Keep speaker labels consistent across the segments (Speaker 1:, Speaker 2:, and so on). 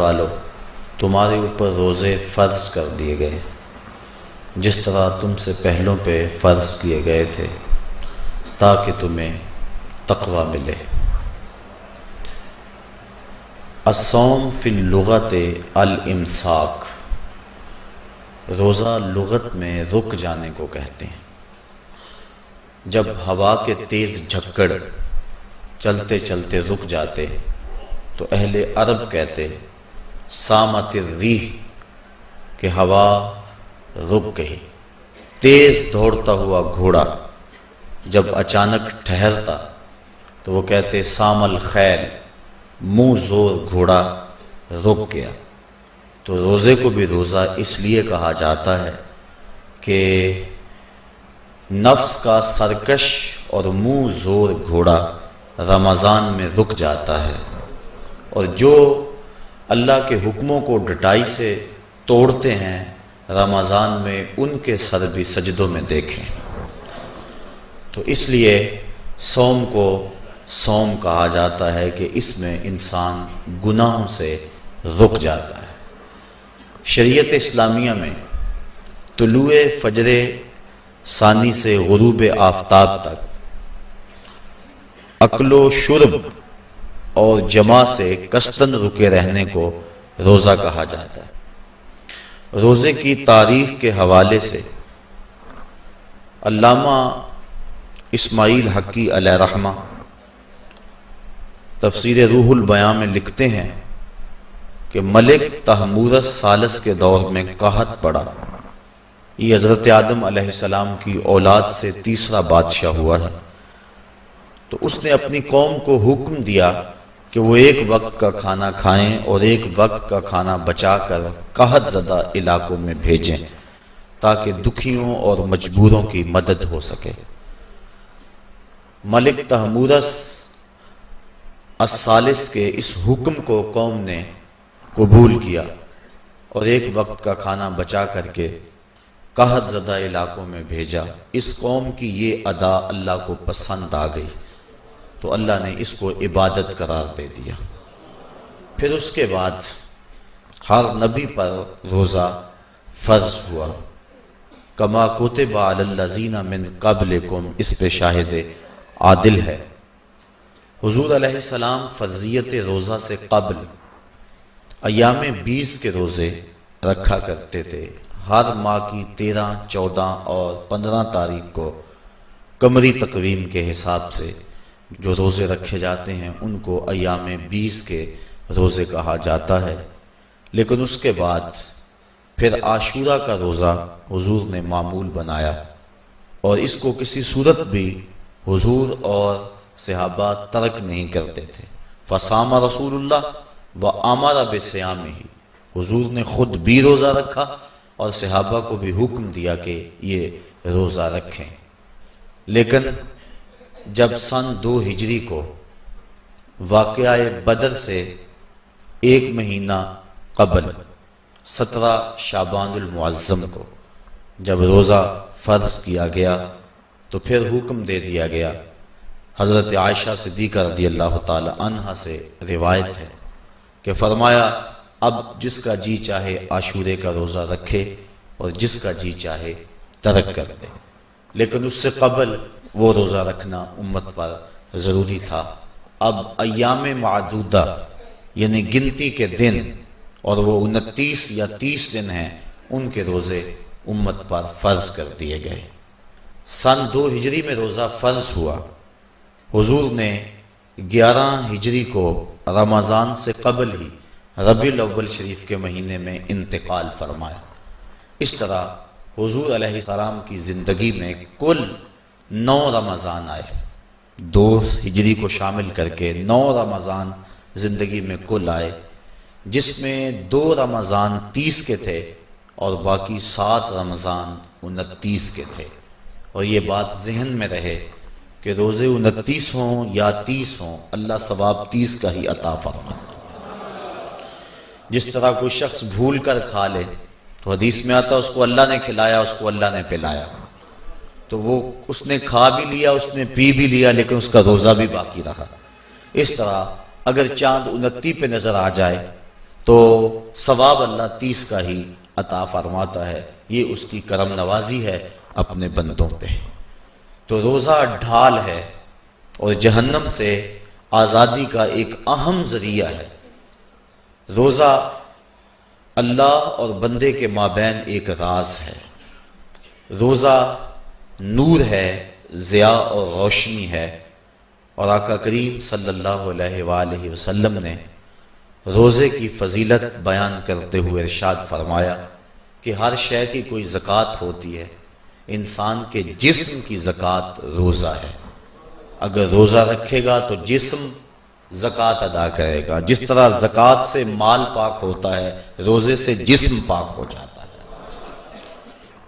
Speaker 1: والو، تمہارے اوپر روزے فرض کر دیے گئے جس طرح تم سے پہلوں پہ فرض کیے گئے تھے تاکہ تمہیں تقوی ملے۔ الصوم فی اللغت الامساک، روزہ لغت میں رک جانے کو کہتے ہیں۔ جب ہوا کے تیز جھکڑ چلتے چلتے رک جاتے تو اہل عرب کہتے سامت الریح، کہ ہوا رک گئی۔ تیز دوڑتا ہوا گھوڑا جب اچانک ٹھہرتا تو وہ کہتے سام الخیل، منہ زور گھوڑا رک گیا۔ تو روزے کو بھی روزہ اس لیے کہا جاتا ہے کہ نفس کا سرکش اور منہ زور گھوڑا رمضان میں رک جاتا ہے، اور جو اللہ کے حکموں کو ڈٹائی سے توڑتے ہیں رمضان میں ان کے سر بھی سجدوں میں دیکھیں۔ تو اس لیے صوم کو صوم کہا جاتا ہے کہ اس میں انسان گناہوں سے رک جاتا ہے۔ شریعت اسلامیہ میں طلوع فجر ثانی سے غروب آفتاب تک اکل و شرب اور جماع سے قصداً رکے رہنے کو روزہ کہا جاتا ہے۔ روزے کی تاریخ کے حوالے سے علامہ اسماعیل حقی علیہ رحمہ تفسیر روح البیاں میں لکھتے ہیں کہ ملک تحمورس ثالث کے دور میں قحط پڑا۔ یہ حضرت آدم علیہ السلام کی اولاد سے تیسرا بادشاہ ہوا ہے۔ تو اس نے اپنی قوم کو حکم دیا کہ وہ ایک وقت کا کھانا کھائیں اور ایک وقت کا کھانا بچا کر قحط زدہ علاقوں میں بھیجیں تاکہ دکھیوں اور مجبوروں کی مدد ہو سکے۔ ملک تحمورس الثالث کے اس حکم کو قوم نے قبول کیا اور ایک وقت کا کھانا بچا کر کے قحط زدہ علاقوں میں بھیجا۔ اس قوم کی یہ ادا اللہ کو پسند آ گئی تو اللہ نے اس کو عبادت قرار دے دیا۔ پھر اس کے بعد ہر نبی پر روزہ فرض ہوا۔ کما کتب علی الذین من قبلکم، اس پہ شاہد عادل ہے۔ حضور علیہ السلام فرضیت روزہ سے قبل ایام 20 کے روزے رکھا کرتے تھے۔ ہر ماہ کی 13، 14 اور 15 تاریخ کو قمری تقویم کے حساب سے جو روزے رکھے جاتے ہیں ان کو ایام 20 کے روزے کہا جاتا ہے۔ لیکن اس کے بعد پھر عاشورہ کا روزہ حضور نے معمول بنایا، اور اس کو کسی صورت بھی حضور اور صحابہ ترک نہیں کرتے تھے۔ فصام رسول اللہ وامر بصیامہ، حضور نے خود بھی روزہ رکھا اور صحابہ کو بھی حکم دیا کہ یہ روزہ رکھیں۔ لیکن جب سن 2 ہجری کو واقعہ بدر سے ایک مہینہ قبل 17 شعبان المعظم کو جب روزہ فرض کیا گیا تو پھر حکم دے دیا گیا۔ حضرت عائشہ صدیقہ رضی اللہ تعالی عنہا سے روایت ہے کہ فرمایا اب جس کا جی چاہے عاشورے کا روزہ رکھے اور جس کا جی چاہے ترک کر دے، لیکن اس سے قبل وہ روزہ رکھنا امت پر ضروری تھا۔ اب ایام معدودہ یعنی گنتی کے دن، اور وہ 29 یا 30 دن ہیں، ان کے روزے امت پر فرض کر دیے گئے۔ سن 2 ہجری میں روزہ فرض ہوا۔ حضور نے 11 ہجری کو رمضان سے قبل ہی ربیع الاول شریف کے مہینے میں انتقال فرمایا۔ اس طرح حضور علیہ السلام کی زندگی میں کل 9 رمضان آئے، 2 ہجری کو شامل کر کے 9 رمضان زندگی میں کل آئے، جس میں 2 رمضان 30 کے تھے اور باقی 7 رمضان 29 کے تھے۔ اور یہ بات ذہن میں رہے کہ روزے 29 ہوں یا 30 ہوں، اللہ ثواب 30 کا ہی عطا فرماتا۔ جس طرح کوئی شخص بھول کر کھا لے تو حدیث میں آتا اس کو اللہ نے کھلایا، اس کو اللہ نے پلایا، تو وہ اس نے کھا بھی لیا، اس نے پی بھی لیا، لیکن اس کا روزہ بھی باقی رہا۔ اس طرح اگر چاند 29 پہ نظر آ جائے تو ثواب اللہ 30 کا ہی عطا فرماتا ہے۔ یہ اس کی کرم نوازی ہے اپنے بندوں پہ۔ تو روزہ ڈھال ہے اور جہنم سے آزادی کا ایک اہم ذریعہ ہے۔ روزہ اللہ اور بندے کے مابین ایک راز ہے۔ روزہ نور ہے، ضیاء اور روشنی ہے، اور آقا کریم صلی اللہ علیہ وآلہ وسلم نے روزے کی فضیلت بیان کرتے ہوئے ارشاد فرمایا کہ ہر شے کی کوئی زکوٰۃ ہوتی ہے، انسان کے جسم کی زکوٰۃ روزہ ہے۔ اگر روزہ رکھے گا تو جسم زکوٰۃ ادا کرے گا، جس طرح زکوٰۃ سے مال پاک ہوتا ہے، روزے سے جسم پاک ہو جاتا ہے۔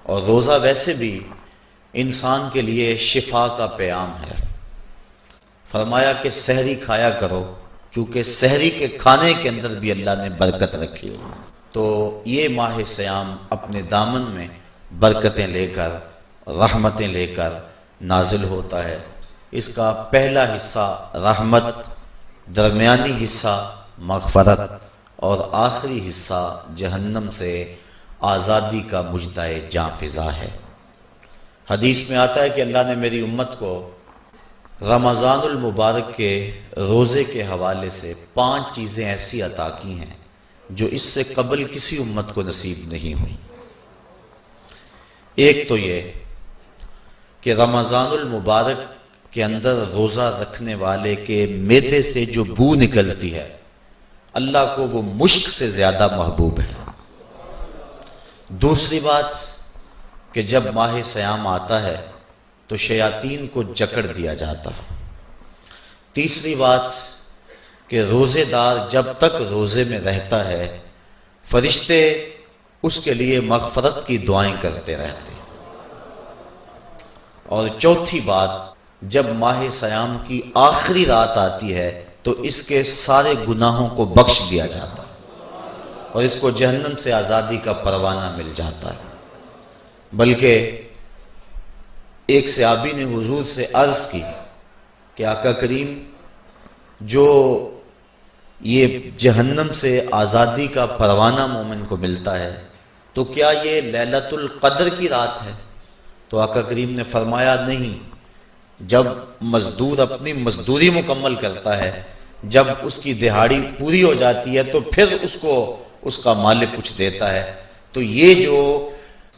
Speaker 1: اور روزہ ویسے بھی انسان کے لیے شفا کا پیام ہے۔ فرمایا کہ سحری کھایا کرو، چونکہ سحری کے کھانے کے اندر بھی اللہ نے برکت رکھی ہے۔ تو یہ ماہ صیام اپنے دامن میں برکتیں لے کر، رحمتیں لے کر نازل ہوتا ہے۔ اس کا پہلا حصہ رحمت، درمیانی حصہ مغفرت، اور آخری حصہ جہنم سے آزادی کا مجدہ جاں فضا ہے۔ حدیث میں آتا ہے کہ اللہ نے میری امت کو رمضان المبارک کے روزے کے حوالے سے 5 چیزیں ایسی عطا کی ہیں جو اس سے قبل کسی امت کو نصیب نہیں ہوئی۔ ایک تو یہ کہ رمضان المبارک کے اندر روزہ رکھنے والے کے معدے سے جو بو نکلتی ہے، اللہ کو وہ مشک سے زیادہ محبوب ہے۔ دوسری بات کہ جب ماہ صیام آتا ہے تو شیاطین کو جکڑ دیا جاتا۔ تیسری بات کہ روزے دار جب تک روزے میں رہتا ہے، فرشتے اس کے لیے مغفرت کی دعائیں کرتے رہتے۔ اور چوتھی بات، جب ماہ صیام کی آخری رات آتی ہے تو اس کے سارے گناہوں کو بخش دیا جاتا اور اس کو جہنم سے آزادی کا پروانہ مل جاتا ہے۔ بلکہ ایک صحابی نے حضور سے عرض کی کہ آقا کریم، جو یہ جہنم سے آزادی کا پروانہ مومن کو ملتا ہے تو کیا یہ لیلۃ القدر کی رات ہے؟ تو آقا کریم نے فرمایا نہیں، جب مزدور اپنی مزدوری مکمل کرتا ہے، جب اس کی دہاڑی پوری ہو جاتی ہے تو پھر اس کو اس کا مالک کچھ دیتا ہے، تو یہ جو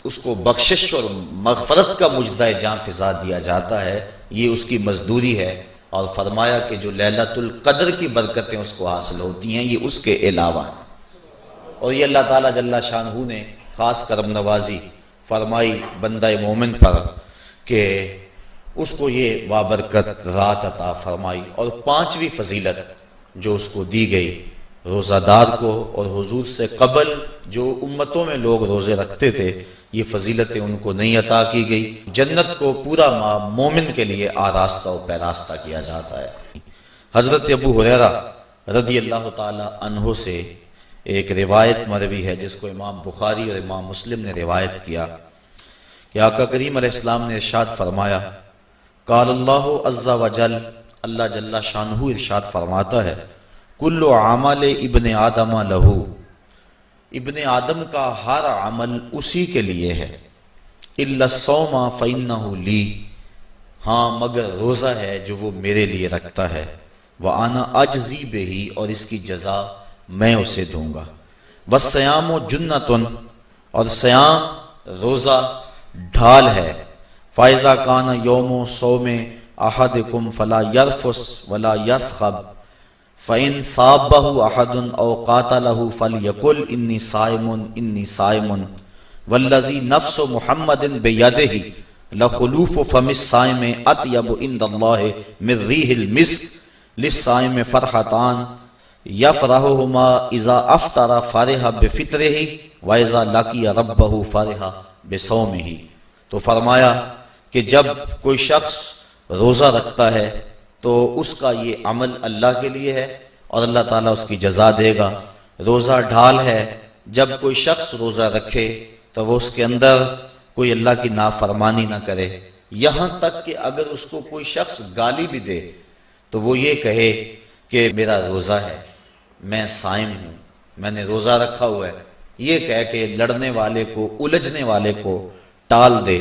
Speaker 1: اس کو بخشش اور مغفرت کا مجدہ جاں فضا دیا جاتا ہے، یہ اس کی مزدوری ہے۔ اور فرمایا کہ جو لیلۃ القدر کی برکتیں اس کو حاصل ہوتی ہیں، یہ اس کے علاوہ ہیں۔ اور یہ اللہ تعالیٰ جل شانہ نے خاص کرم نوازی فرمائی بندہ مومن پر کہ اس کو یہ بابرکت رات عطا فرمائی۔ اور 5ویں فضیلت جو اس کو دی گئی، روزہ دار کو اور حضور سے قبل جو امتوں میں لوگ روزے رکھتے تھے، یہ فضیلتیں ان کو نہیں عطا کی گئی۔ جنت کو پورا مومن کے لیے آراستہ و پیراستہ کیا جاتا ہے۔ حضرت ابو ہریرہ رضی اللہ تعالی عنہ سے ایک روایت مروی ہے جس کو امام بخاری اور امام مسلم نے روایت کیا کہ آقا کریم علیہ السلام نے ارشاد فرمایا، قال اللہ عز وجل، اللہ جل شانہ ارشاد فرماتا ہے، کل عمل ابن آدم لہو، ابن آدم کا ہر عمل اسی کے لیے ہے، الا الصوم فإنہ لی، ہاں مگر روزہ ہے جو وہ میرے لیے رکھتا ہے، وأنا اجزی بہ، اور اس کی جزا میں اسے دوں گا، والصیام جنۃ، اور صیام روزہ ڈھال ہے، فإذا کان یوم صوم احدکم فلا یرفث ولا یصخب، فإن صابہ احد او قاتلہ فلیقل انی صائم انی صائم، والذی نفس محمد بیدہ لخلوف فم الصائم اطیب عند اللہ من ریح المسک للصائم فرحتان یفرحہما اذا افطر فرح بفطرہ واذا لقی ربہ فرح بصومہ۔ تو فرمایا کہ جب کوئی شخص روزہ رکھتا ہے تو اس کا یہ عمل اللہ کے لیے ہے اور اللہ تعالیٰ اس کی جزا دے گا۔ روزہ ڈھال ہے، جب کوئی شخص روزہ رکھے تو وہ اس کے اندر کوئی اللہ کی نافرمانی نہ کرے، یہاں تک کہ اگر اس کو کوئی شخص گالی بھی دے تو وہ یہ کہے کہ میرا روزہ ہے، میں صائم ہوں، میں نے روزہ رکھا ہوا ہے، یہ کہہ کے لڑنے والے کو، الجھنے والے کو ٹال دے۔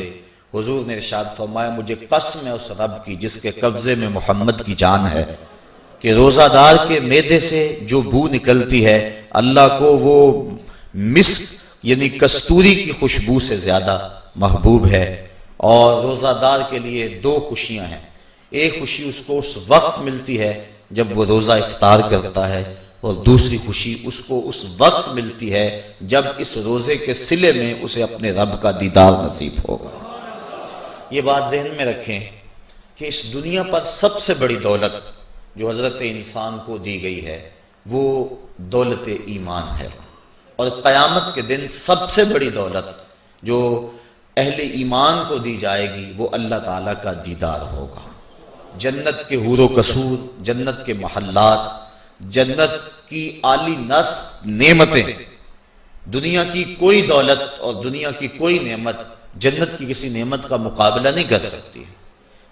Speaker 1: حضور نے ارشاد فرمایا مجھے قسم ہے اس رب کی جس کے قبضے میں محمد کی جان ہے کہ روزہ دار کے معدے سے جو بو نکلتی ہے اللہ کو وہ مسک یعنی کستوری کی خوشبو سے زیادہ محبوب ہے۔ اور روزہ دار کے لیے دو خوشیاں ہیں، ایک خوشی اس کو اس وقت ملتی ہے جب وہ روزہ افطار کرتا ہے، اور دوسری خوشی اس کو اس وقت ملتی ہے جب اس روزے کے صلے میں اسے اپنے رب کا دیدار نصیب ہوگا۔ یہ بات ذہن میں رکھیں کہ اس دنیا پر سب سے بڑی دولت جو حضرت انسان کو دی گئی ہے وہ دولت ایمان ہے، اور قیامت کے دن سب سے بڑی دولت جو اہل ایمان کو دی جائے گی وہ اللہ تعالیٰ کا دیدار ہوگا۔ جنت کے حور و قصور، جنت کے محلات، جنت کی اعلی نصب نعمتیں، دنیا کی کوئی دولت اور دنیا کی کوئی نعمت جنت کی کسی نعمت کا مقابلہ نہیں کر سکتی،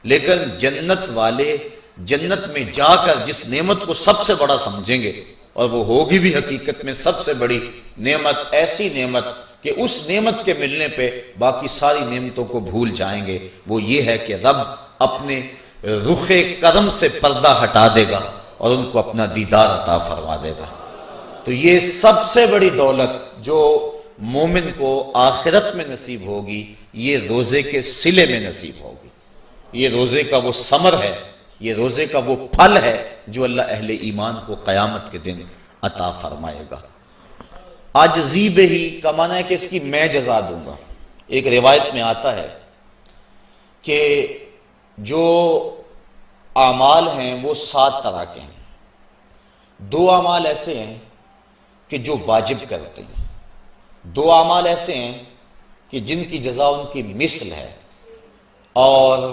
Speaker 1: لیکن جنت والے جنت میں جا کر جس نعمت کو سب سے بڑا سمجھیں گے، اور وہ ہوگی بھی حقیقت میں سب سے بڑی نعمت، ایسی نعمت کہ اس نعمت کے ملنے پہ باقی ساری نعمتوں کو بھول جائیں گے، وہ یہ ہے کہ رب اپنے رخ کرم سے پردہ ہٹا دے گا اور ان کو اپنا دیدار عطا فرما دے گا۔ تو یہ سب سے بڑی دولت جو مومن کو آخرت میں نصیب ہوگی یہ روزے کے صلے میں نصیب ہوگی، یہ روزے کا وہ ثمر ہے، یہ روزے کا وہ پھل ہے جو اللہ اہل ایمان کو قیامت کے دن عطا فرمائے گا۔ عاجزی بہی کا معنی ہے کہ اس کی میں جزا دوں گا۔ ایک روایت میں آتا ہے کہ جو اعمال ہیں وہ 7 طرح کے ہیں، 2 اعمال ایسے ہیں کہ جو واجب کرتے ہیں، 2 اعمال ایسے ہیں کہ جن کی جزا ان کی مثل ہے، اور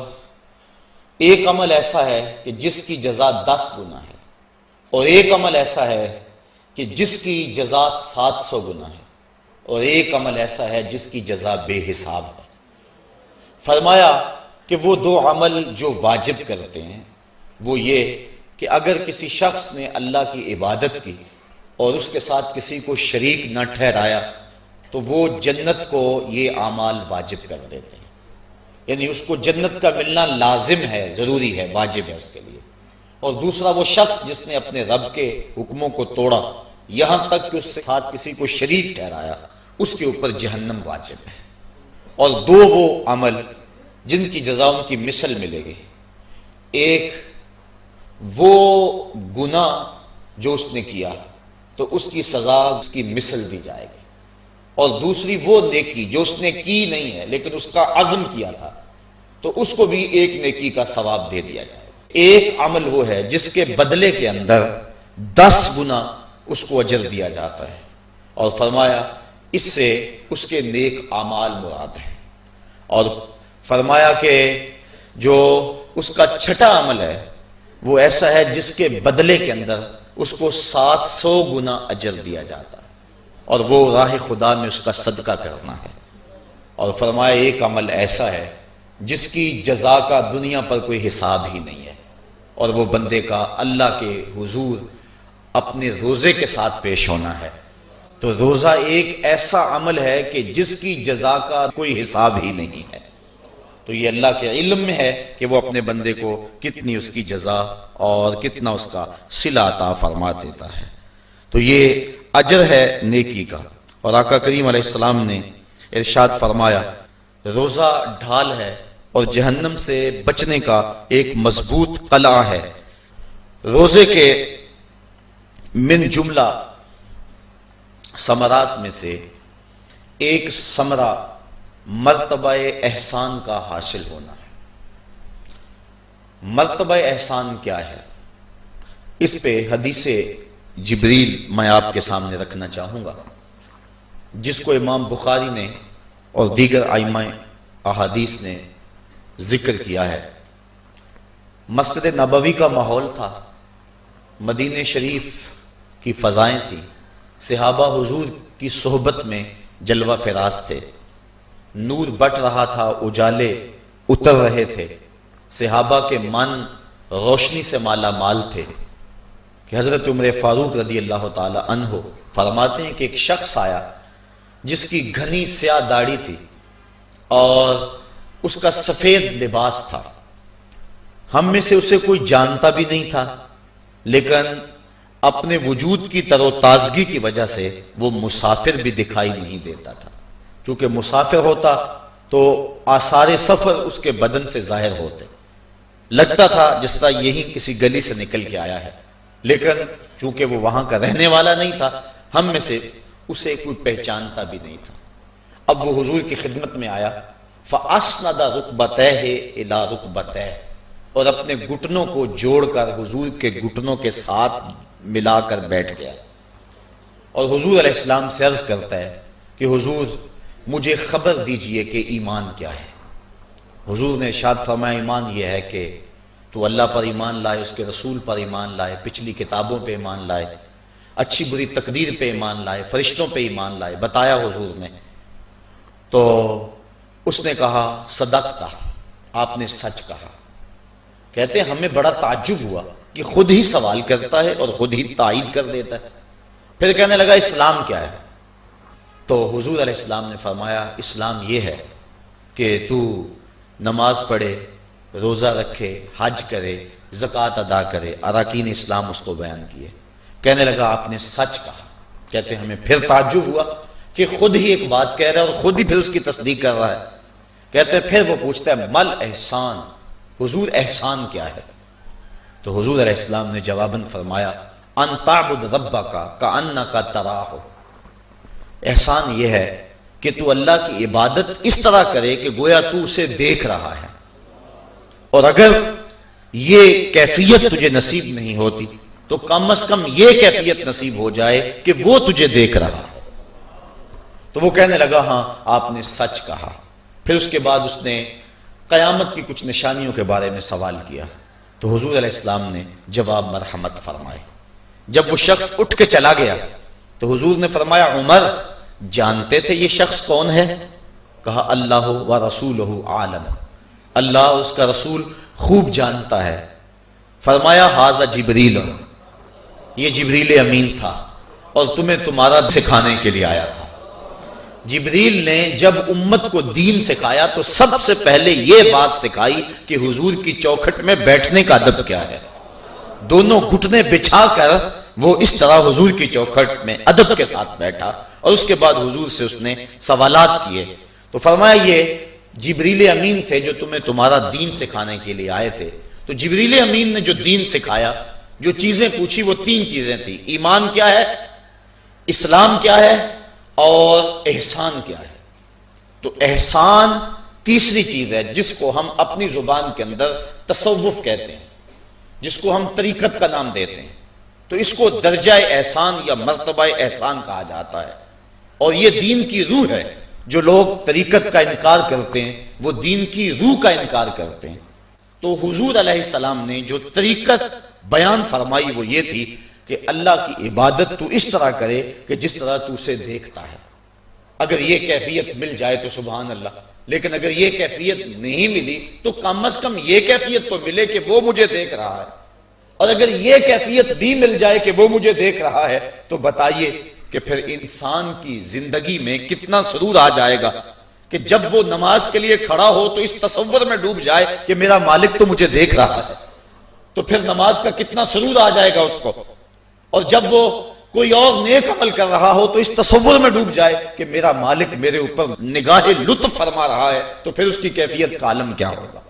Speaker 1: ایک عمل ایسا ہے کہ جس کی جزا 10 گنا ہے، اور ایک عمل ایسا ہے کہ جس کی جزا 700 گنا ہے، اور ایک عمل ایسا ہے جس کی جزا بے حساب ہے۔ فرمایا کہ وہ 2 عمل جو واجب کرتے ہیں وہ یہ کہ اگر کسی شخص نے اللہ کی عبادت کی اور اس کے ساتھ کسی کو شریک نہ ٹھہرایا تو وہ جنت کو یہ اعمال واجب کر دیتے ہیں، یعنی اس کو جنت کا ملنا لازم ہے، ضروری ہے، واجب ہے اس کے لیے۔ اور دوسرا وہ شخص جس نے اپنے رب کے حکموں کو توڑا یہاں تک کہ اس کے ساتھ کسی کو شریک ٹھہرایا، اس کے اوپر جہنم واجب ہے۔ اور 2 وہ عمل جن کی جزا ان کی مثل ملے گی، ایک وہ گناہ جو اس نے کیا تو اس کی سزا اس کی مثل دی جائے گی، اور دوسری وہ نیکی جو اس نے کی نہیں ہے لیکن اس کا عزم کیا تھا تو اس کو بھی ایک نیکی کا ثواب دے دیا جائے گا۔ ایک عمل وہ ہے جس کے بدلے کے اندر 10 گنا اس کو اجر دیا جاتا ہے، اور فرمایا اس سے اس کے نیک اعمال مراد ہیں، اور فرمایا کہ جو اس کا چھٹا عمل ہے وہ ایسا ہے جس کے بدلے کے اندر اس کو 700 گنا اجر دیا جاتا ہے، اور وہ راہ خدا میں اس کا صدقہ کرنا ہے۔ اور فرمایا ایک عمل ایسا ہے جس کی جزا کا دنیا پر کوئی حساب ہی نہیں ہے، اور وہ بندے کا اللہ کے حضور اپنے روزے کے ساتھ پیش ہونا ہے۔ تو روزہ ایک ایسا عمل ہے کہ جس کی جزا کا کوئی حساب ہی نہیں ہے، تو یہ اللہ کے علم میں ہے کہ وہ اپنے بندے کو کتنی اس کی جزا اور کتنا اس کا صلہ عطا فرما دیتا ہے۔ تو یہ اجر ہے نیکی کا۔ اور آقا کریم علیہ السلام نے ارشاد فرمایا روزہ ڈھال ہے اور جہنم سے بچنے کا ایک مضبوط قلعہ ہے۔ روزے کے من جملہ ثمرات میں سے ایک ثمرہ مرتبہ احسان کا حاصل ہونا ہے۔ مرتبہ احسان کیا ہے؟ اس پہ حدیث جبریل میں آپ کے سامنے رکھنا چاہوں گا، جس کو امام بخاری نے اور دیگر ائمہ احادیث نے ذکر کیا ہے۔ مسجد نبوی کا ماحول تھا، مدینہ شریف کی فضائیں تھیں، صحابہ حضور کی صحبت میں جلوہ فراز تھے، نور بٹ رہا تھا، اجالے اتر رہے تھے، صحابہ کے من روشنی سے مالا مال تھے کہ حضرت عمر فاروق رضی اللہ تعالی عنہ فرماتے ہیں کہ ایک شخص آیا جس کی گھنی سیاہ داڑھی تھی اور اس کا سفید لباس تھا. ہم میں سے اسے کوئی جانتا بھی نہیں تھا، لیکن اپنے وجود کی تر و تازگی کی وجہ سے وہ مسافر بھی دکھائی نہیں دیتا تھا. چونکہ مسافر ہوتا تو آثار سفر اس کے بدن سے ظاہر ہوتے، لگتا تھا جس طرح یہی کسی گلی سے نکل کے آیا ہے. لیکن چونکہ وہ وہاں کا رہنے والا نہیں تھا، ہم میں سے اسے کوئی پہچانتا بھی نہیں تھا. اب وہ حضور کی خدمت میں آیا، فَأَسْنَدَ رُكْبَتَيْهِ إِلَىٰ رُكْبَتَيْهِ، اور اپنے گھٹنوں کو جوڑ کر حضور کے گھٹنوں کے ساتھ ملا کر بیٹھ گیا. اور حضور علیہ السلام سے عرض کرتا ہے کہ حضور مجھے خبر دیجئے کہ ایمان کیا ہے. حضور نے ارشاد فرمایا ایمان یہ ہے کہ تو اللہ پر ایمان لائے، اس کے رسول پر ایمان لائے، پچھلی کتابوں پہ ایمان لائے، اچھی بری تقدیر پہ ایمان لائے، فرشتوں پہ ایمان لائے. بتایا حضور نے تو اس نے کہا صدقتا، آپ نے سچ کہا. کہتے ہیں ہمیں بڑا تعجب ہوا کہ خود ہی سوال کرتا ہے اور خود ہی تائید کر دیتا ہے. پھر کہنے لگا اسلام کیا ہے؟ تو حضور علیہ السلام نے فرمایا اسلام یہ ہے کہ تو نماز پڑھے، روزہ رکھے، حج کرے، زکوٰۃ ادا کرے. اراکین اسلام اس کو بیان کیے. کہنے لگا آپ نے سچ کہا. کہتے ہیں ہمیں پھر تعجب ہوا کہ خود ہی ایک بات کہہ رہا ہے اور خود ہی پھر اس کی تصدیق کر رہا ہے. کہتے ہیں پھر وہ پوچھتا ہے مل احسان، حضور احسان کیا ہے؟ تو حضور علیہ السلام نے جواباً فرمایا ان تعبد ربک کأنک تراہ. احسان یہ ہے کہ تو اللہ کی عبادت اس طرح کرے کہ گویا تو اسے دیکھ رہا ہے. اور اگر یہ کیفیت تجھے نصیب نہیں ہوتی تو کم از کم یہ کیفیت نصیب ہو جائے کہ وہ تجھے دیکھ رہا ہے. تو وہ کہنے لگا ہاں آپ نے سچ کہا. پھر اس کے بعد اس نے قیامت کی کچھ نشانیوں کے بارے میں سوال کیا. تو حضور علیہ السلام نے جواب مرحمت فرمائے. جب وہ شخص اٹھ کے چلا گیا تو حضور نے فرمایا عمر جانتے تھے یہ شخص کون ہے؟ کہا اللہ و رسولہ عالم، اللہ اس کا رسول خوب جانتا ہے. فرمایا ھذا جبریل، یہ جبریل امین تھا اور تمہیں تمہارا سکھانے کے لیے آیا تھا. جبریل نے جب امت کو دین سکھایا تو سب سے پہلے یہ بات سکھائی کہ حضور کی چوکھٹ میں بیٹھنے کا ادب کیا ہے. دونوں گھٹنے بچھا کر وہ اس طرح حضور کی چوکھٹ میں ادب کے ساتھ بیٹھا اور اس کے بعد حضور سے اس نے سوالات کیے. تو فرمایا یہ جبریل امین تھے جو تمہیں تمہارا دین سکھانے کے لیے آئے تھے. تو جبریل امین نے جو دین سکھایا، جو چیزیں پوچھی وہ 3 چیزیں تھیں. ایمان کیا ہے، اسلام کیا ہے اور احسان کیا ہے. تو احسان تیسری چیز ہے جس کو ہم اپنی زبان کے اندر تصوف کہتے ہیں، جس کو ہم طریقت کا نام دیتے ہیں. تو اس کو درجہ احسان یا مرتبہ احسان کہا جاتا ہے اور یہ دین کی روح ہے. جو لوگ طریقت کا انکار کرتے ہیں وہ دین کی روح کا انکار کرتے ہیں. تو حضور علیہ السلام نے جو طریقت بیان فرمائی وہ یہ تھی کہ اللہ کی عبادت تو اس طرح کرے کہ جس طرح تو اسے دیکھتا ہے. اگر یہ کیفیت مل جائے تو سبحان اللہ، لیکن اگر یہ کیفیت نہیں ملی تو کم از کم یہ کیفیت تو ملے کہ وہ مجھے دیکھ رہا ہے. اور اگر یہ کیفیت بھی مل جائے کہ وہ مجھے دیکھ رہا ہے تو بتائیے کہ پھر انسان کی زندگی میں کتنا سرور آ جائے گا کہ جب وہ نماز کے لیے کھڑا ہو تو اس تصور میں ڈوب جائے کہ میرا مالک تو مجھے دیکھ رہا ہے. تو پھر نماز کا کتنا سرور آ جائے گا اس کو. اور جب وہ کوئی اور نیک عمل کر رہا ہو تو اس تصور میں ڈوب جائے کہ میرا مالک میرے اوپر نگاہ لطف فرما رہا ہے، تو پھر اس کی کیفیت کا عالم کیا ہوگا.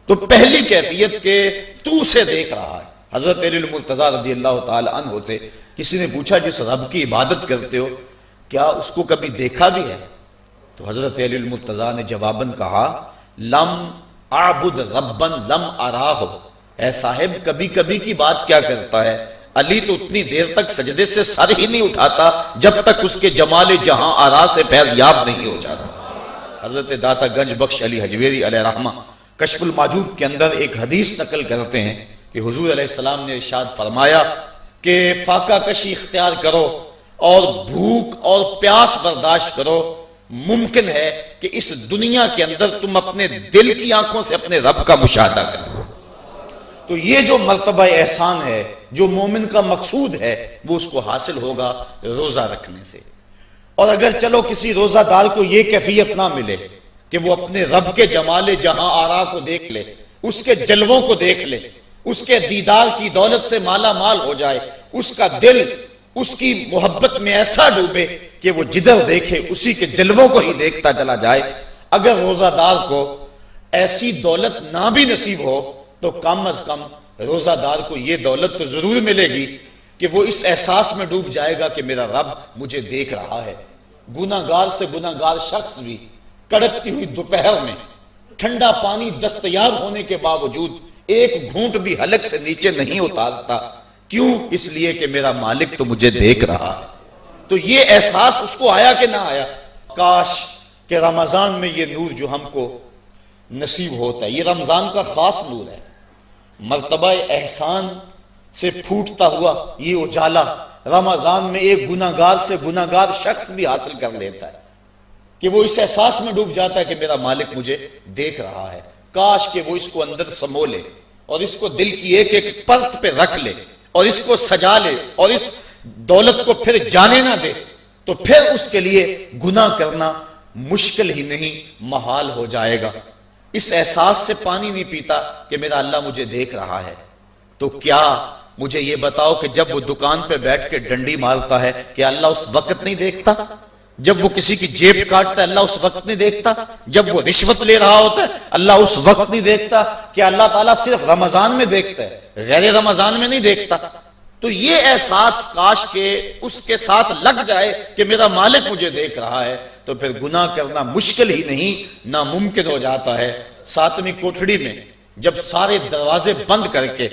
Speaker 1: تو پہلی کیفیت کہ تو اسے دیکھ رہا ہے. حضرت علی المرتضیٰ رضی اللہ تعالی عنہ سے کسی نے پوچھا جس رب کی عبادت کرتے ہو کیا اس کو کبھی دیکھا بھی ہے؟ تو حضرت علی المرتضیٰ نے جواباً کہا لم اعبد ربا لم اراہ. اے صاحب کبھی کبھی کی بات کیا کرتا ہے، علی تو اتنی دیر تک سجدے سے سر ہی نہیں اٹھاتا جب تک اس کے جمال جہاں آرا سے فیض یاب نہیں ہو جاتا. حضرت داتا گنج بخش علی حجویری علیہ رحمہ کشف المعجوب کے اندر ایک حدیث نقل کرتے ہیں کہ حضور علیہ السلام نے ارشاد فرمایا کہ فاقہ کشی اختیار کرو اور بھوک اور پیاس برداشت کرو. ممکن ہے کہ اس دنیا کے اندر تم اپنے دل کی آنکھوں سے اپنے رب کا مشاہدہ کرو. تو یہ جو مرتبہ احسان ہے، جو مومن کا مقصود ہے، وہ اس کو حاصل ہوگا روزہ رکھنے سے۔ اور اگر چلو کسی روزہ دار کو یہ کیفیت نہ ملے کہ وہ اپنے رب کے جمال جہاں آرا کو دیکھ لے، اس کے جلووں کو دیکھ لے، اس کے دیدار کی دولت سے مالا مال ہو جائے، اس کا دل اس کی محبت میں ایسا ڈوبے کہ وہ جدھر دیکھے اسی کے جلووں کو ہی دیکھتا چلا جائے، اگر روزہ دار کو ایسی دولت نہ بھی نصیب ہو تو کم از کم روزہ دار کو یہ دولت تو ضرور ملے گی کہ وہ اس احساس میں ڈوب جائے گا کہ میرا رب مجھے دیکھ رہا ہے۔ گناہگار سے گناہگار شخص بھی کڑکتی ہوئی دوپہر میں ٹھنڈا پانی دستیاب ہونے کے باوجود ایک گھونٹ بھی حلق سے نیچے نہیں اتارتا، کیوں؟ اس لیے کہ میرا مالک تو مجھے دیکھ رہا ہے۔ تو یہ احساس اس کو آیا کہ نہ آیا؟ کاش کہ رمضان میں یہ نور جو ہم کو نصیب ہوتا ہے، یہ رمضان کا خاص نور ہے، مرتبہ احسان سے پھوٹتا ہوا یہ اجالا رمضان میں ایک گناہگار سے گناہگار شخص بھی حاصل کر لیتا ہے کہ وہ اس احساس میں ڈوب جاتا ہے کہ میرا مالک مجھے دیکھ رہا ہے۔ کاش کہ وہ اس کو اندر سمو لے اور اس کو دل کی ایک ایک پرت پہ رکھ لے اور اس کو سجا لے اور اس دولت کو پھر جانے نہ دے، تو پھر اس کے لیے گناہ کرنا مشکل ہی نہیں محال ہو جائے گا۔ اس احساس سے پانی نہیں پیتا کہ میرا اللہ مجھے دیکھ رہا ہے، تو کیا مجھے یہ بتاؤ کہ جب وہ دکان پہ بیٹھ کے ڈنڈی مارتا ہے کہ اللہ اس وقت نہیں دیکھتا؟ جب وہ کسی کی جیب کاٹتا ہے اللہ اس وقت نہیں دیکھتا؟ جب وہ رشوت لے رہا ہوتا ہے اللہ اس وقت نہیں دیکھتا؟ کہ اللہ تعالیٰ صرف رمضان میں دیکھتا ہے، غیر رمضان میں نہیں دیکھتا؟ تو یہ احساس کاش کہ اس کے ساتھ لگ جائے کہ میرا مالک مجھے دیکھ رہا ہے، تو پھر گناہ کرنا مشکل ہی نہیں ناممکن ہو جاتا ہے۔ ساتویں کوٹھڑی میں جب سارے دروازے بند کر کے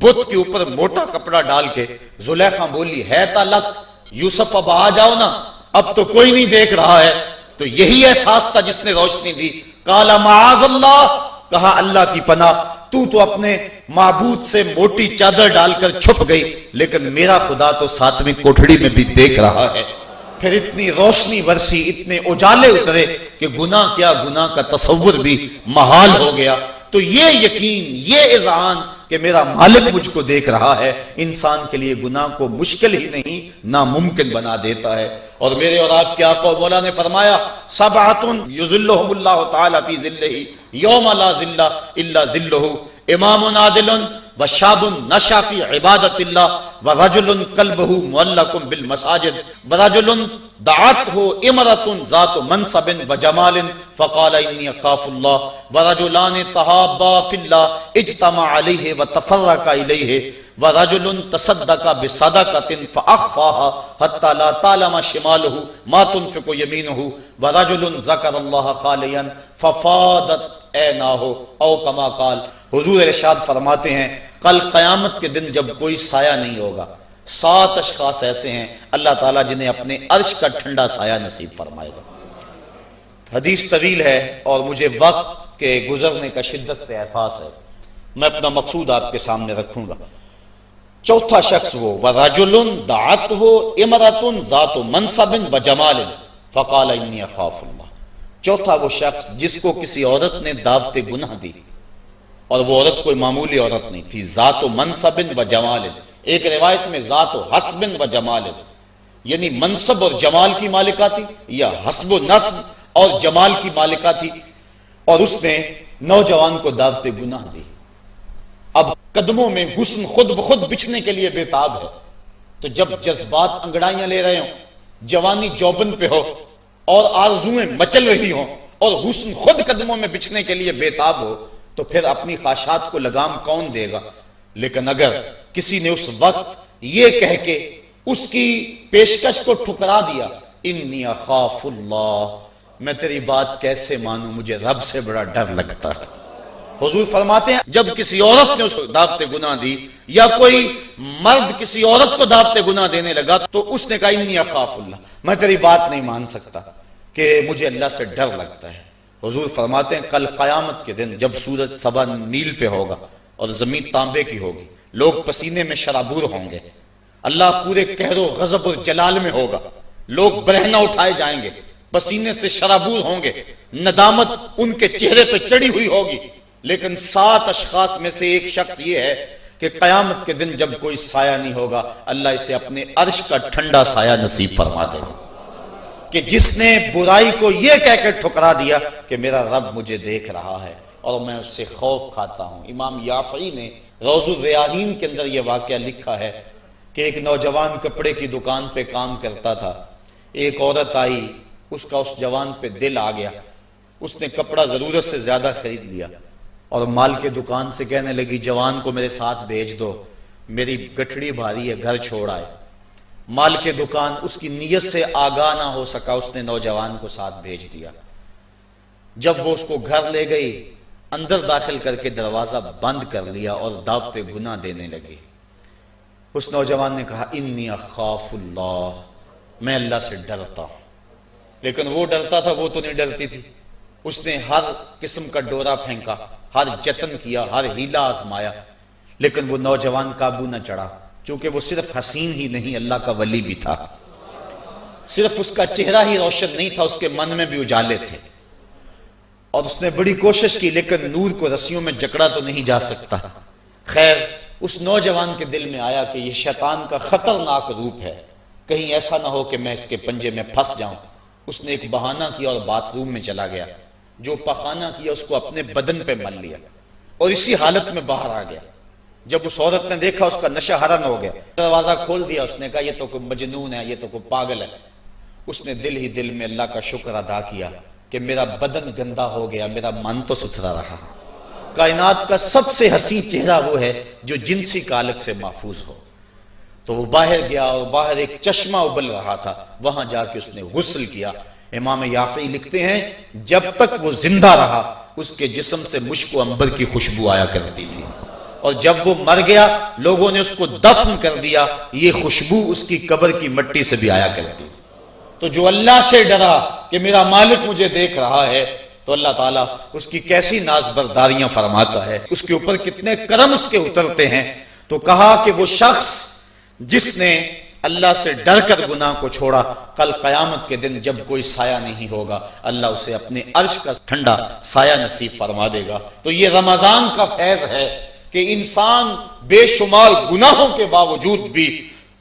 Speaker 1: بت کے اوپر موٹا کپڑا ڈال کے زلیخا بولی ہے تالک یوسف اب آ جاؤ نا، اب تو کوئی نہیں دیکھ رہا ہے، تو یہی احساس تھا جس نے روشنی دی۔ قال معاذ اللہ، کہا اللہ کی پناہ، تو اپنے معبود سے موٹی چادر ڈال کر چھپ گئی، لیکن میرا خدا تو ساتویں کوٹھڑی میں بھی دیکھ رہا ہے۔ پھر اتنی روشنی برسی، اتنے اجالے اترے کہ گناہ کیا، گناہ کا تصور بھی محال ہو گیا۔ تو یہ یقین، یہ اذعان کہ میرا مالک مجھ کو دیکھ رہا ہے، انسان کے لیے گناہ کو مشکل ہی نہیں ناممکن بنا دیتا ہے۔ اور میرے اور آپ کے آقا و مولا نے فرمایا سبعۃ یظلھم اللہ تعالی فی ظلہ یوم لا ظل الا ظلہ، امام عادل وشاب نشا فی عبادت اللہ ورجل قلبہ معلق بالمساجد ورجل دعته امرأة ذات منصب وجمال فقال انی اخاف اللہ ورجلان تحابا فی اللہ اجتمع علیہ وتفرقا الیہ ورجل تصدق بصدقة فأخفاها حتى لا تعلم شماله ما تنفق يمينه ورجل ذكر الله خاليا ففاضت عيناه او كما قال۔ حضور ارشاد فرماتے ہیں کل قیامت کے دن جب کوئی سایہ نہیں ہوگا، 7 اشخاص ایسے ہیں اللہ تعالیٰ جنہیں اپنے عرش کا ٹھنڈا سایہ نصیب فرمائے گا۔ حدیث طویل ہے اور مجھے وقت کے گزرنے کا شدت سے احساس ہے، میں اپنا مقصود آپ کے سامنے رکھوں گا۔ چوتھا شخص وہ وَرَجُلٌ دَعَتْهُ امْرَأَةٌ ذَاتُ مَنْصَبٍ وَجَمَالٍ فَقَالَ إِنِّي أَخَافُ اللَّهَ۔ چوتھا وہ شخص جس کو کسی عورت نے دعوت گناہ دی، اور وہ عورت کوئی معمولی عورت نہیں تھی، ذات و منصب و جمال، ایک روایت میں ذات و حسب و جمال، یعنی منصب اور جمال کی مالکہ تھی، یا حسب و نسب اور جمال کی مالکہ تھی، اور اس نے نوجوان کو دعوت گناہ دی۔ اب قدموں میں حسن خود بخود بچھنے کے لیے بےتاب ہے، تو جب جذبات انگڑائیاں لے رہے ہوں، جوانی جوبن پہ ہو اور آرزویں مچل رہی ہوں اور حسن خود قدموں میں بچھنے کے لیے بےتاب ہو، تو پھر اپنی خواہشات کو لگام کون دے گا؟ لیکن اگر کسی نے اس وقت یہ کہہ کے اس کی پیشکش کو ٹھکرا دیا انی اخاف اللہ، میں تیری بات کیسے مانوں، مجھے رب سے بڑا ڈر لگتا ہے۔ حضور فرماتے ہیں جب کسی عورت نے اس کو دعوت گناہ دی یا کوئی مرد کسی عورت کو دعوت گناہ دینے لگا تو اس نے کہا انی اخاف اللہ، میں تیری بات نہیں مان سکتا کہ مجھے اللہ سے ڈر لگتا ہے۔ حضور فرماتے ہیں کل قیامت کے دن جب سورج صبا نیل پہ ہوگا اور زمین تانبے کی ہوگی، لوگ پسینے میں شرابور ہوں گے، اللہ پورے قہر و غضب اور جلال میں ہوگا، لوگ برہنہ اٹھائے جائیں گے، پسینے سے شرابور ہوں گے، ندامت ان کے چہرے پہ چڑھی ہوئی ہوگی، لیکن 7 اشخاص میں سے ایک شخص یہ ہے کہ قیامت کے دن جب کوئی سایہ نہیں ہوگا اللہ اسے اپنے عرش کا ٹھنڈا سایہ نصیب فرما دے گا، کہ جس نے برائی کو یہ کہہ کے ٹھکرا دیا کہ میرا رب مجھے دیکھ رہا ہے اور میں اس سے خوف کھاتا ہوں۔ امام یافعی نے روض الریاحین کے اندر یہ واقعہ لکھا ہے کہ ایک نوجوان کپڑے کی دکان پہ کام کرتا تھا، ایک عورت آئی، اس کا اس جوان پہ دل آ گیا، اس نے کپڑا ضرورت سے زیادہ خرید لیا اور مال کے دکان سے کہنے لگی جوان کو میرے ساتھ بھیج دو، میری گٹھڑی بھاری ہے، گھر چھوڑ آئے۔ مال کے دکان اس کی نیت سے آگاہ نہ ہو سکا، اس نے نوجوان کو ساتھ بھیج دیا۔ جب وہ اس کو گھر لے گئی، اندر داخل کر کے دروازہ بند کر لیا اور دعوت گناہ دینے لگی۔ اس نوجوان نے کہا انی اخاف اللہ، میں اللہ سے ڈرتا ہوں، لیکن وہ ڈرتا تھا، وہ تو نہیں ڈرتی تھی۔ اس نے ہر قسم کا ڈورا پھینکا، ہر جتن کیا، ہر ہیلا آزمایا، لیکن وہ نوجوان قابو نہ چڑھا، چونکہ وہ صرف حسین ہی نہیں اللہ کا ولی بھی تھا، صرف اس کا چہرہ ہی روشن نہیں تھا، اس کے من میں بھی اجالے تھے، اور اس نے بڑی کوشش کی لیکن نور کو رسیوں میں جکڑا تو نہیں جا سکتا۔ خیر اس نوجوان کے دل میں آیا کہ یہ شیطان کا خطرناک روپ ہے، کہیں ایسا نہ ہو کہ میں اس کے پنجے میں پھنس جاؤں۔ اس نے ایک بہانہ کیا اور باتھ روم میں چلا گیا، جو پخانہ کیا اس کو اپنے بدن پہ مل لیا اور اسی حالت میں باہر آ گیا۔ جب اس عورت نے دیکھا اس کا نشہ حرن ہو گیا، دروازہ کھول دیا، اس نے کہا یہ تو کوئی مجنون ہے، یہ تو کوئی پاگل ہے۔ اس نے دل ہی دل میں اللہ کا شکر ادا کیا کہ میرا بدن گندا ہو گیا، میرا من تو ستھرا رہا۔ کائنات کا سب سے حسین چہرہ وہ ہے جو جنسی کالک سے محفوظ ہو۔ تو وہ باہر گیا اور باہر ایک چشمہ ابل رہا تھا، وہاں جا کے اس نے غسل کیا۔ امام یافعی لکھتے ہیں جب تک وہ زندہ رہا اس کے جسم سے مشک و عنبر کی خوشبو آیا کرتی تھی، اور جب وہ مر گیا لوگوں نے اس کو دفن کر دیا، یہ خوشبو اس کی قبر کی مٹی سے بھی آیا کرتی تھی۔ تو جو اللہ سے ڈرا کہ میرا مالک مجھے دیکھ رہا ہے تو اللہ تعالیٰ اس کی کیسی ناز برداریاں فرماتا ہے، اس کے اوپر کتنے کرم اس کے اترتے ہیں۔ تو کہا کہ وہ شخص جس نے اللہ سے ڈر کر گناہ کو چھوڑا، کل قیامت کے دن جب کوئی سایہ نہیں ہوگا اللہ اسے اپنے عرش کا ٹھنڈا سایہ نصیب فرما دے گا۔ تو یہ رمضان کا فیض ہے کہ انسان بے شمار گناہوں کے باوجود بھی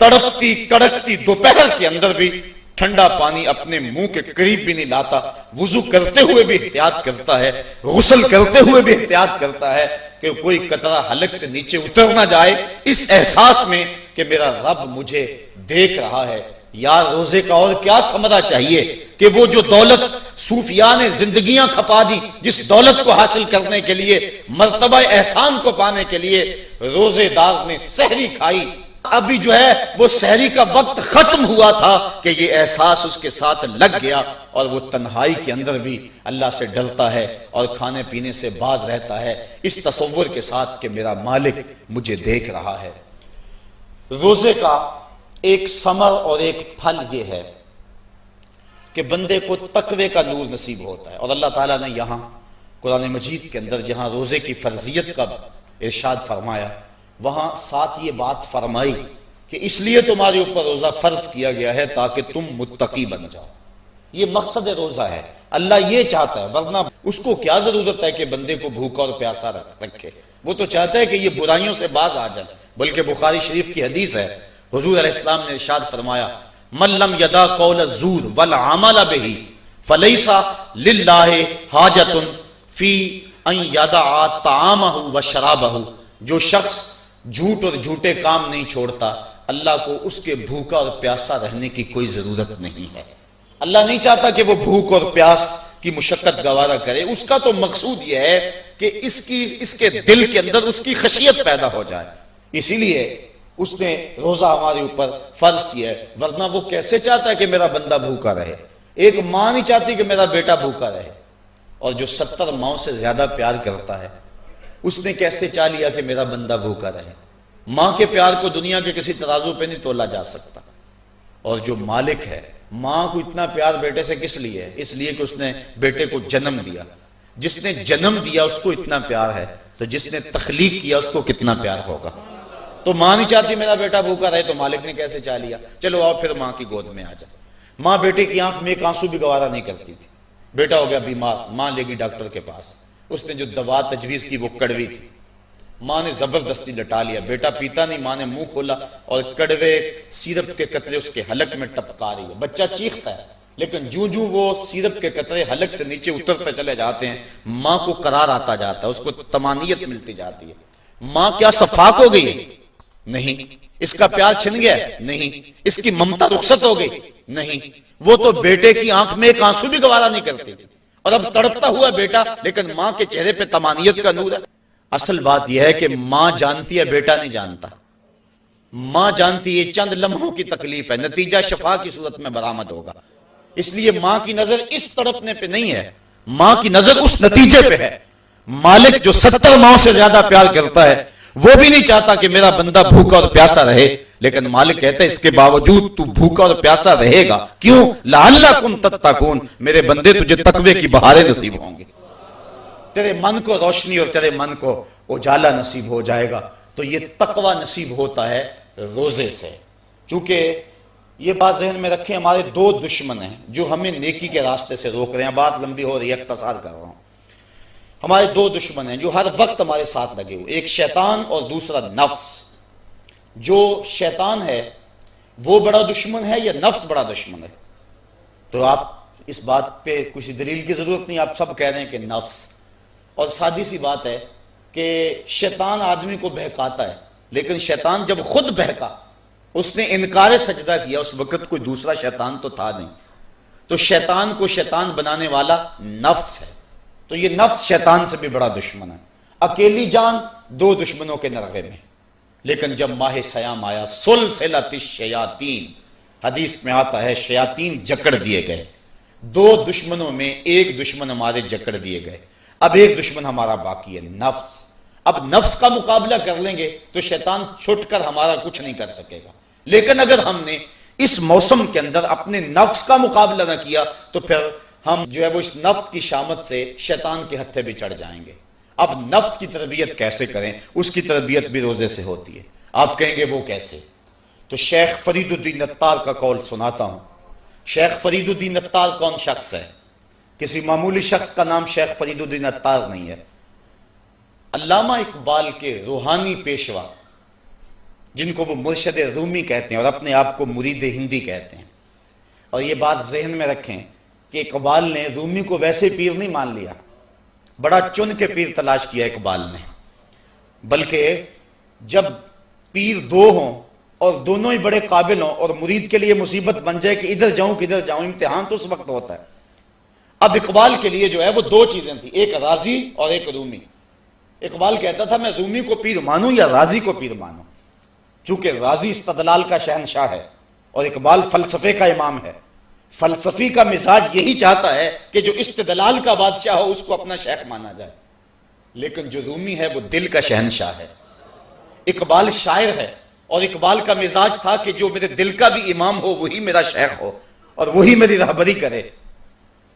Speaker 1: تڑپتی کڑکتی دوپہر کے اندر بھی ٹھنڈا پانی اپنے منہ کے قریب بھی نہیں لاتا، وضو کرتے ہوئے بھی احتیاط کرتا ہے، غسل کرتے ہوئے بھی احتیاط کرتا ہے کہ کوئی قطرہ حلق سے نیچے اتر نہ جائے، اس احساس میں کہ میرا رب مجھے دیکھ رہا ہے۔ یار روزے کا اور کیا ثمرہ چاہیے کہ وہ جو دولت صوفیاء نے زندگیاں کھپا دی، جس دولت کو حاصل کرنے کے لیے، مرتبہ احسان کو پانے کے لیے روزے دار نے سحری کھائی، ابھی جو ہے وہ سحری کا وقت ختم ہوا تھا کہ یہ احساس اس کے ساتھ لگ گیا، اور وہ تنہائی کے اندر بھی اللہ سے ڈرتا ہے اور کھانے پینے سے باز رہتا ہے، اس تصور کے ساتھ کہ میرا مالک مجھے دیکھ رہا ہے۔ روزے کا ایک ثمر اور ایک پھل یہ ہے کہ بندے کو تقوی کا نور نصیب ہوتا ہے، اور اللہ تعالیٰ نے یہاں قرآن مجید کے اندر جہاں روزے کی فرضیت کا ارشاد فرمایا، وہاں ساتھ یہ بات فرمائی کہ اس لیے تمہارے اوپر روزہ فرض کیا گیا ہے تاکہ تم متقی بن جاؤ۔ یہ مقصد روزہ ہے، اللہ یہ چاہتا ہے، ورنہ اس کو کیا ضرورت ہے کہ بندے کو بھوکا اور پیاسا رکھے، وہ تو چاہتا ہے کہ یہ برائیوں سے باز آ جائے۔ بلکہ بخاری شریف کی حدیث ہے، حضور علیہ السلام نے ارشاد فرمایا من لم یدع قول الزور والعمل به فلیس للہ حاجۃ فی ان یدع طعامہ وشرابہ، جو شخص جھوٹ اور جھوٹے کام نہیں چھوڑتا اللہ کو اس کے بھوکا اور پیاسا رہنے کی کوئی ضرورت نہیں ہے۔ اللہ نہیں چاہتا کہ وہ بھوک اور پیاس کی مشقت گوارا کرے، اس کا تو مقصود یہ ہے کہ اس کے دل کے اندر اس کی خشیت پیدا ہو جائے، اسی لیے اس نے روزہ ہمارے اوپر فرض کیا ہے، ورنہ وہ کیسے چاہتا ہے کہ میرا بندہ بھوکا رہے؟ ایک ماں نہیں چاہتی کہ میرا بیٹا بھوکا رہے، اور جو 70 ماؤں سے زیادہ پیار کرتا ہے اس نے کیسے چاہ لیا کہ میرا بندہ بھوکا رہے؟ ماں کے پیار کو دنیا کے کسی ترازو پہ نہیں تولا جا سکتا، اور جو مالک ہے، ماں کو اتنا پیار بیٹے سے کس لیے ہے؟ اس لیے کہ اس نے بیٹے کو جنم دیا، جس نے جنم دیا اس کو اتنا پیار ہے تو جس نے تخلیق کیا اس کو کتنا پیار ہوگا؟ تو ماں نہیں چاہتی میرا بیٹا بھوکا رہے تو مالک نے کیسے چاہ لیا؟ چلو آؤ پھر ماں کی گود میں آ جائے۔ ماں بیٹے کی آنکھ میں ایک آنسو بھی گوارا نہیں کرتی تھی، بیٹا ہو گیا بیمار، ماں لے گی ڈاکٹر کے پاس، اس نے جو دوا تجویز کی وہ کڑوی تھی، ماں نے زبردستی لٹا لیا، بیٹا پیتا نہیں، ماں نے منہ کھولا اور کڑوے سیرپ کے قطرے اس کے حلق میں ٹپکا رہی ہے، بچہ چیختا ہے، لیکن جوں وہ سیرپ کے قطرے حلق سے نیچے اترتے چلے جاتے ہیں، ماں کو قرار آتا جاتا ہے، اس کو طمانینت ملتی جاتی ہے۔ ماں کیا صفاق ہو گئی؟ نہیں۔ اس کا پیار چھن گیا؟ نہیں۔ اس کی ممتا رخصت ہو گئی؟ نہیں۔ وہ تو بیٹے کی آنکھ میں ایک آنسو بھی گوارا نہیں کرتی تھی، اور اب تڑپتا ہوا بیٹا، لیکن ماں کے چہرے پہ طمانینت کا نور ہے۔ اصل بات یہ ہے کہ ماں جانتی ہے، بیٹا نہیں جانتا۔ ماں جانتی ہے چند لمحوں کی تکلیف ہے، نتیجہ شفا کی صورت میں برآمد ہوگا۔ اس لیے ماں کی نظر اس تڑپنے پہ نہیں ہے، ماں کی نظر اس نتیجے پہ ہے۔ مالک جو 70 ماؤں سے زیادہ پیار کرتا ہے، وہ بھی نہیں چاہتا کہ میرا بندہ بھوکا اور پیاسا رہے، لیکن مالک کہتا ہے اس کے باوجود تو بھوکا اور پیاسا رہے گا، کیوں؟ لعلکم تتقون، میرے بندے تجھے تقوی کی بہاریں نصیب ہوں گی، تیرے من کو روشنی اور تیرے من کو اجالا نصیب ہو جائے گا۔ تو یہ تقوی نصیب ہوتا ہے روزے سے۔ چونکہ یہ بات ذہن میں رکھیں، ہمارے دو دشمن ہیں جو ہمیں نیکی کے راستے سے روک رہے ہیں۔ بات لمبی ہو رہی ہے، اختصار کر رہا ہوں۔ ہمارے دو دشمن ہیں جو ہر وقت ہمارے ساتھ لگے ہوئے، ایک شیطان اور دوسرا نفس۔ جو شیطان ہے وہ بڑا دشمن ہے یا نفس بڑا دشمن ہے؟ تو آپ اس بات پہ کسی دلیل کی ضرورت نہیں، آپ سب کہہ رہے ہیں کہ نفس۔ اور سادی سی بات ہے کہ شیطان آدمی کو بہکاتا ہے، لیکن شیطان جب خود بہکا، اس نے انکار سجدہ کیا، اس وقت کوئی دوسرا شیطان تو تھا نہیں، تو شیطان کو شیطان بنانے والا نفس ہے۔ تو یہ نفس شیطان سے بھی بڑا دشمن ہے۔ اکیلی جان دو دشمنوں کے نرغے میں، لیکن جب ماہ سیام آیا، سلسلۃ الشیاطین، حدیث میں آتا ہے شیاطین جکڑ دیے گئے۔ دو دشمنوں میں ایک دشمن ہمارے جکڑ دیے گئے، اب ایک دشمن ہمارا باقی ہے، نفس۔ اب نفس کا مقابلہ کر لیں گے تو شیطان چھٹ کر ہمارا کچھ نہیں کر سکے گا، لیکن اگر ہم نے اس موسم کے اندر اپنے نفس کا مقابلہ نہ کیا تو پھر ہم جو ہے وہ اس نفس کی شامت سے شیطان کے ہتھے بھی چڑھ جائیں گے۔ اب نفس کی تربیت کیسے کریں؟ اس کی تربیت بھی روزے سے ہوتی ہے۔ آپ کہیں گے وہ کیسے؟ تو شیخ فرید الدین عطار کا قول سناتا ہوں۔ شیخ فرید الدین عطار کون شخص ہے؟ کسی معمولی شخص کا نام شیخ فرید الدین عطار نہیں ہے۔ علامہ اقبال کے روحانی پیشوا، جن کو وہ مرشد رومی کہتے ہیں اور اپنے آپ کو مرید ہندی کہتے ہیں۔ اور یہ بات ذہن میں رکھیں کہ اقبال نے رومی کو ویسے پیر نہیں مان لیا، بڑا چن کے پیر تلاش کیا اقبال نے، بلکہ جب پیر دو ہوں اور دونوں ہی بڑے قابل ہوں اور مرید کے لیے مصیبت بن جائے کہ ادھر جاؤں کدھر جاؤں، امتحان تو اس وقت ہوتا ہے۔ اب اقبال کے لیے جو ہے وہ دو چیزیں تھیں، ایک رازی اور ایک رومی۔ اقبال کہتا تھا میں رومی کو پیر مانوں یا رازی کو پیر مانوں، چونکہ رازی استدلال کا شہنشاہ ہے اور اقبال فلسفے کا امام ہے۔ فلسفی کا مزاج یہی چاہتا ہے کہ جو استدلال کا بادشاہ ہو اس کو اپنا شیخ مانا جائے، لیکن جو رومی ہے وہ دل کا شہنشاہ ہے۔ اقبال شاعر ہے اور اقبال کا مزاج تھا کہ جو میرے دل کا بھی امام ہو وہی میرا شیخ ہو اور وہی میری رہبری کرے۔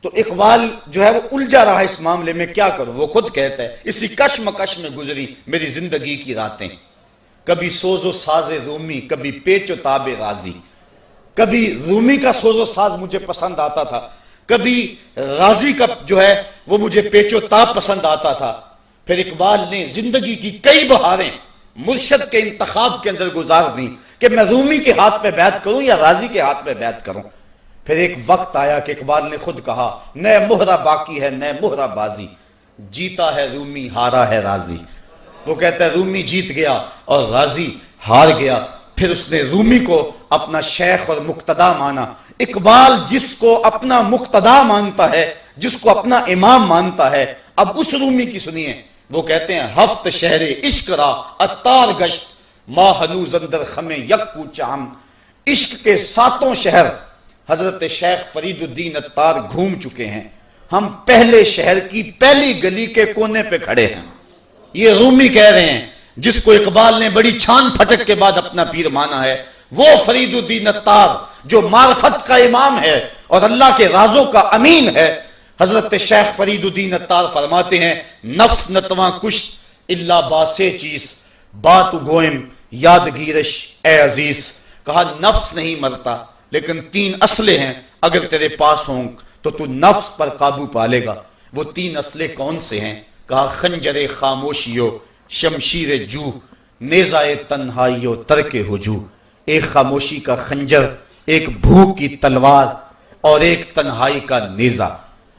Speaker 1: تو اقبال جو ہے وہ الجھا رہا اس معاملے میں، کیا کروں؟ وہ خود کہتا ہے اسی کشمکش میں گزری میری زندگی کی راتیں، کبھی سوز و ساز رومی، کبھی پیچ و تاب رازی۔ کبھی رومی کا سوز و ساز مجھے پسند آتا تھا، کبھی رازی کا جو ہے وہ مجھے پیچ و تاب پسند آتا تھا۔ پھر اقبال نے زندگی کی کئی بہاریں مرشد کے انتخاب کے اندر گزار دیں کہ میں رومی کے ہاتھ پہ بیعت کروں یا رازی کے ہاتھ پہ بیعت کروں۔ پھر ایک وقت آیا کہ اقبال نے خود کہا نئے مہرہ باقی ہے نئے مہرہ بازی، جیتا ہے رومی ہارا ہے رازی۔ وہ کہتا ہے رومی جیت گیا اور رازی ہار گیا۔ پھر اس نے رومی کو اپنا شیخ اور مقتدا مانا۔ اقبال جس کو اپنا مقتدا مانتا ہے، جس کو اپنا امام مانتا ہے، اب اس رومی کی سنیے۔ وہ کہتے ہیں ہفت شہر عشق را عطار گشت، ما ہنوز اندر خم یک کوچام۔ عشق کے 7 شہر حضرت شیخ فرید الدین عطار گھوم چکے ہیں، ہم پہلے شہر کی پہلی گلی کے کونے پہ کھڑے ہیں۔ یہ رومی کہہ رہے ہیں جس کو اقبال نے بڑی چھان پھٹک کے بعد اپنا پیر مانا ہے، وہ فرید الدین عطار جو معرفت کا امام ہے اور اللہ کے رازوں کا امین ہے۔ حضرت شیخ فرید الدین عطار فرماتے ہیں نفس نتواں کشت الا باسے چیز، بات گوئم یادگیرش اے عزیز۔ کہا نفس نہیں مرتا لیکن 3 اسلحے ہیں، اگر تیرے پاس ہوں تو تو نفس پر قابو پا لے گا۔ وہ 3 اسلحے کون سے ہیں؟ کہا خنجر خاموشیو شمشیر جو نیزائے تنہائیو ترک ہجو، ایک خاموشی کا خنجر، ایک بھوک کی تلوار اور ایک تنہائی کا نیزہ۔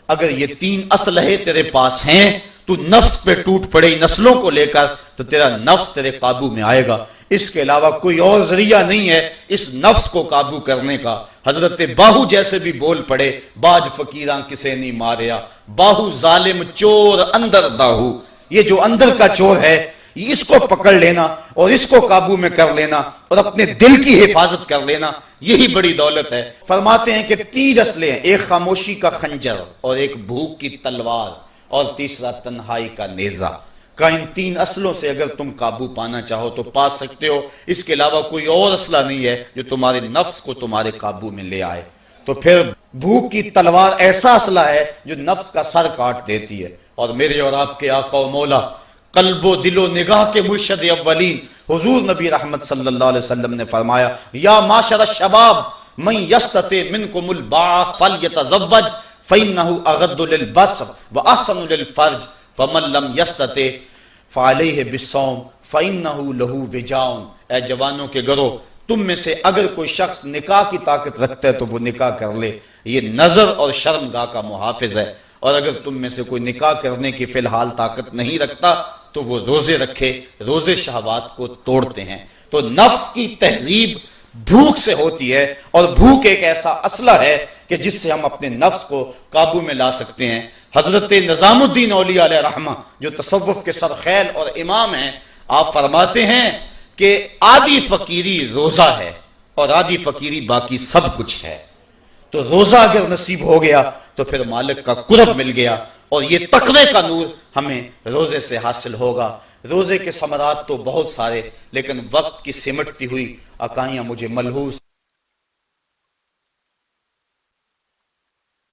Speaker 1: اگر یہ تین اسلحے تیرے پاس ہیں تو نفس پہ ٹوٹ پڑے نسلوں کو لے کر تو تیرا نفس تیرے قابو میں آئے گا، اس کے علاوہ کوئی اور ذریعہ نہیں ہے اس نفس کو قابو کرنے کا۔ حضرت باہو جیسے بھی بول پڑے، باج فقیراں کسے نہیں ماریا، باہو ظالم چور اندر داہو، یہ جو اندر کا چور ہے اس کو پکڑ لینا اور اس کو قابو میں کر لینا اور اپنے دل کی حفاظت کر لینا، یہی بڑی دولت ہے۔ فرماتے ہیں کہ تین اسلحے ہیں، ایک خاموشی کا خنجر اور ایک بھوک کی تلوار اور تیسرا تنہائی کا نیزہ۔ کہ ان تین اسلحوں سے اگر تم قابو پانا چاہو تو پا سکتے ہو، اس کے علاوہ کوئی اور اسلحہ نہیں ہے جو تمہارے نفس کو تمہارے قابو میں لے آئے۔ تو پھر بھوک کی تلوار ایسا اسلحہ ہے جو نفس کا سر کاٹ دیتی ہے۔ اور میرے اور آپ کے آقا و مولا، قلب و دل و نگاہ کے مرشد اولین حضور نبی رحمت صلی اللہ علیہ وسلم نے فرمایا، یا معاشر الشباب من یستطع منکم الباء فلیتزوج فإنہ اغض للبصر واحسن للفرج فمن لم یستطع فعلیہ بالصوم فإنہ لہ وجاء۔ اے جوانوں کے گروہ، تم میں سے اگر کوئی شخص نکاح کی طاقت رکھتا ہے تو وہ نکاح کر لے، یہ نظر اور شرمگاہ کا محافظ ہے۔ اور اگر تم میں سے کوئی نکاح کرنے کی فی الحال طاقت نہیں رکھتا تو وہ روزے رکھے، روزے شہوات کو توڑتے ہیں۔ تو نفس کی تہذیب بھوک سے ہوتی ہے، اور بھوک ایک ایسا اسلحہ ہے کہ جس سے ہم اپنے نفس کو قابو میں لا سکتے ہیں۔ حضرت نظام الدین اولیاء علیہ رحمہ جو تصوف کے سرخیل اور امام ہیں، آپ فرماتے ہیں کہ آدھی فقیری روزہ ہے اور آدھی فقیری باقی سب کچھ ہے۔ تو روزہ اگر نصیب ہو گیا تو پھر مالک کا قرب مل گیا، اور یہ تقوی کا نور ہمیں روزے سے حاصل ہوگا۔ روزے کے ثمرات تو بہت سارے، لیکن وقت کی سمٹتی ہوئی عقائیاں مجھے ملحوظ